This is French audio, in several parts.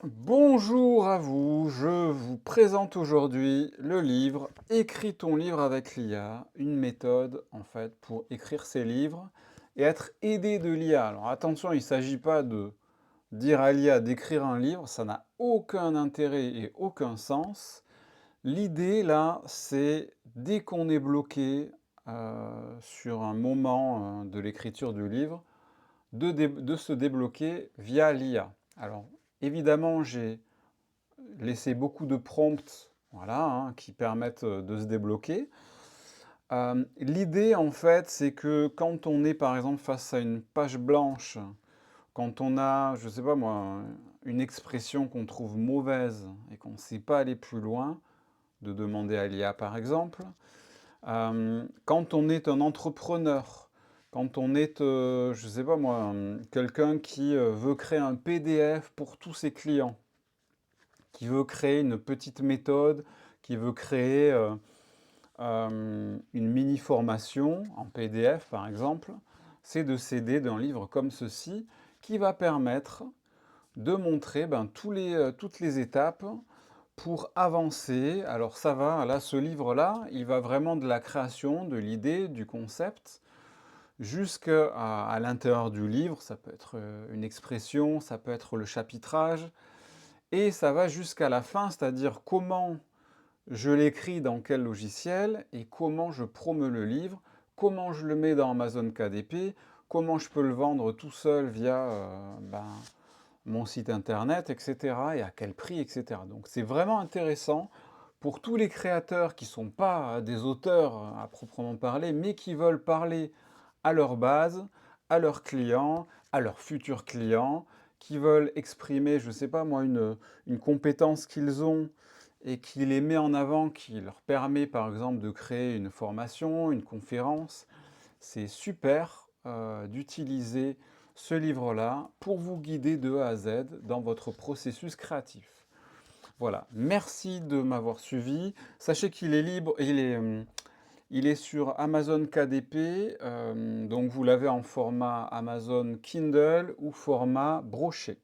Bonjour à vous, je vous présente aujourd'hui le livre Écris ton livre avec l'IA, une méthode en fait pour écrire ses livres et être aidé de l'IA. Alors attention, il ne s'agit pas de dire à l'IA d'écrire un livre, ça n'a aucun intérêt et aucun sens. L'idée là, c'est dès qu'on est bloqué sur un moment de l'écriture du livre, de se débloquer via l'IA. Alors évidemment, j'ai laisser beaucoup de prompts, voilà, hein, qui permettent de se débloquer. L'idée, en fait, c'est que quand on est, par exemple, face à une page blanche, quand on a, je sais pas moi, une expression qu'on trouve mauvaise et qu'on ne sait pas aller plus loin, de demander à l'IA, par exemple. Quand on est un entrepreneur, quand on est, je sais pas moi, quelqu'un qui veut créer un PDF pour tous ses clients, qui veut créer une petite méthode, qui veut créer une mini-formation en PDF par exemple, c'est de s'aider d'un livre comme ceci qui va permettre de montrer toutes les étapes pour avancer. Alors ça va, là, ce livre-là, il va vraiment de la création, de l'idée, du concept, jusqu'à l'intérieur du livre. Ça peut être une expression, ça peut être le chapitrage, et ça va jusqu'à la fin, c'est-à-dire comment je l'écris dans quel logiciel et comment je promeux le livre, comment je le mets dans Amazon KDP, comment je peux le vendre tout seul via mon site internet, etc. et à quel prix, etc. Donc c'est vraiment intéressant pour tous les créateurs qui ne sont pas des auteurs à proprement parler, mais qui veulent parler à leur base, à leurs clients, à leurs futurs clients, qui veulent exprimer, je ne sais pas moi, une compétence qu'ils ont et qui les met en avant, qui leur permet par exemple de créer une formation, une conférence. C'est super d'utiliser ce livre-là pour vous guider de A à Z dans votre processus créatif. Voilà, merci de m'avoir suivi. Sachez qu'il est libre, il est sur Amazon KDP, donc vous l'avez en format Amazon Kindle ou format broché.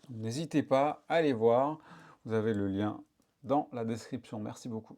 N'hésitez pas à aller voir, vous avez le lien dans la description. Merci beaucoup.